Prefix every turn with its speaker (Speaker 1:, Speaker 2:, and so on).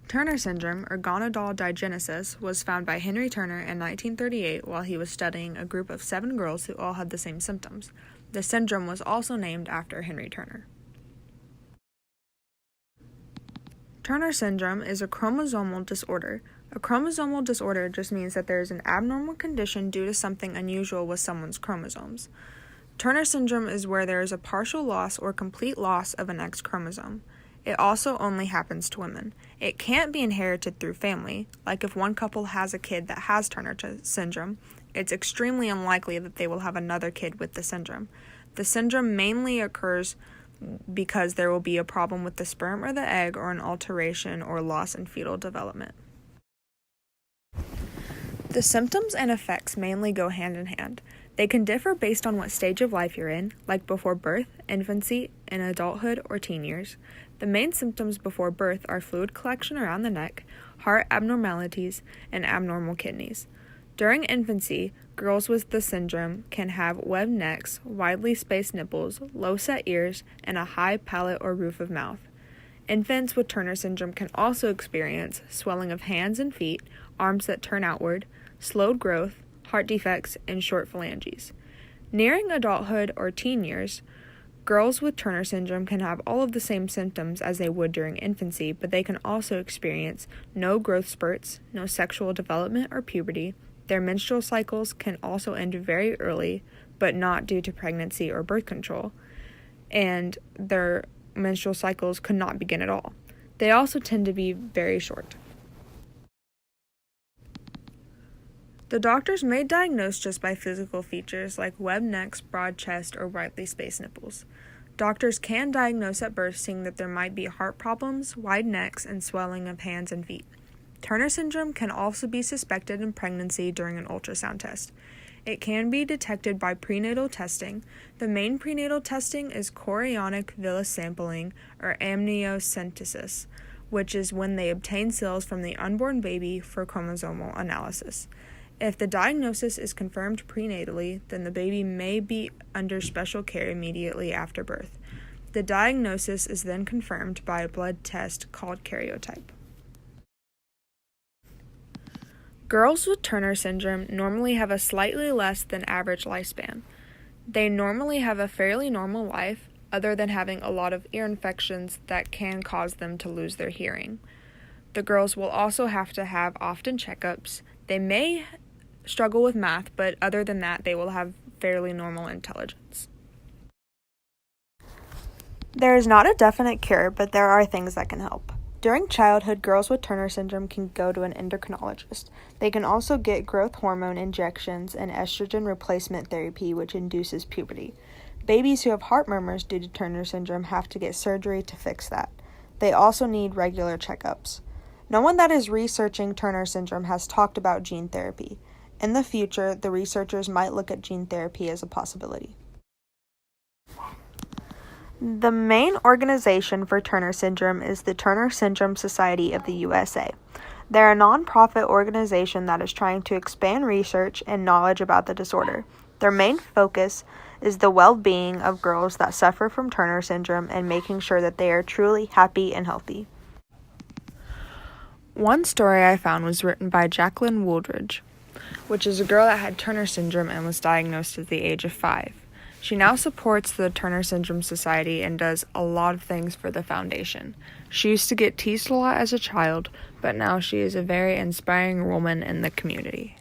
Speaker 1: Turner syndrome, or gonadal-dygenesis, was found by Henry Turner in 1938 while he was studying a group of 7 girls who all had the same symptoms. The syndrome was also named after Henry Turner. Turner syndrome is a chromosomal disorder. A chromosomal disorder just means that there is an abnormal condition due to something unusual with someone's chromosomes. Turner syndrome is where there is a partial loss or complete loss of an X chromosome. It also only happens to women. It can't be inherited through family, like if one couple has a kid that has Turner syndrome, it's extremely unlikely that they will have another kid with the syndrome. The syndrome mainly occurs because there will be a problem with the sperm or the egg or an alteration or loss in fetal development. The symptoms and effects mainly go hand in hand. They can differ based on what stage of life you're in, like before birth, infancy, in adulthood, or teen years. The main symptoms before birth are fluid collection around the neck, heart abnormalities, and abnormal kidneys. During infancy, girls with the syndrome can have webbed necks, widely spaced nipples, low-set ears, and a high palate or roof of mouth. Infants with Turner syndrome can also experience swelling of hands and feet, arms that turn outward, slowed growth, heart defects, and short phalanges. Nearing adulthood or teen years, girls with Turner syndrome can have all of the same symptoms as they would during infancy, but they can also experience no growth spurts, no sexual development or puberty. Their menstrual cycles can also end very early, but not due to pregnancy or birth control, and their menstrual cycles could not begin at all. They also tend to be very short. The doctors may diagnose just by physical features like webbed necks, broad chest, or widely spaced nipples. Doctors can diagnose at birth seeing that there might be heart problems, wide necks, and swelling of hands and feet. Turner syndrome can also be suspected in pregnancy during an ultrasound test. It can be detected by prenatal testing. The main prenatal testing is chorionic villus sampling, or amniocentesis, which is when they obtain cells from the unborn baby for chromosomal analysis. If the diagnosis is confirmed prenatally, then the baby may be under special care immediately after birth. The diagnosis is then confirmed by a blood test called karyotype. Girls with Turner syndrome normally have a slightly less than average lifespan. They normally have a fairly normal life, other than having a lot of ear infections that can cause them to lose their hearing. The girls will also have to have often checkups. They may struggle with math, but other than that, they will have fairly normal intelligence. There is not a definite cure, but there are things that can help. During childhood, girls with Turner syndrome can go to an endocrinologist. They can also get growth hormone injections and estrogen replacement therapy, which induces puberty. Babies who have heart murmurs due to Turner syndrome have to get surgery to fix that. They also need regular checkups. No one that is researching Turner syndrome has talked about gene therapy. In the future, the researchers might look at gene therapy as a possibility. The main organization for Turner syndrome is the Turner Syndrome Society of the USA. They're a nonprofit organization that is trying to expand research and knowledge about the disorder. Their main focus is the well-being of girls that suffer from Turner syndrome and making sure that they are truly happy and healthy. One story I found was written by Jacqueline Wooldridge, which is a girl that had Turner syndrome and was diagnosed at the age of 5. She now supports the Turner Syndrome Society and does a lot of things for the foundation. She used to get teased a lot as a child, but now she is a very inspiring woman in the community.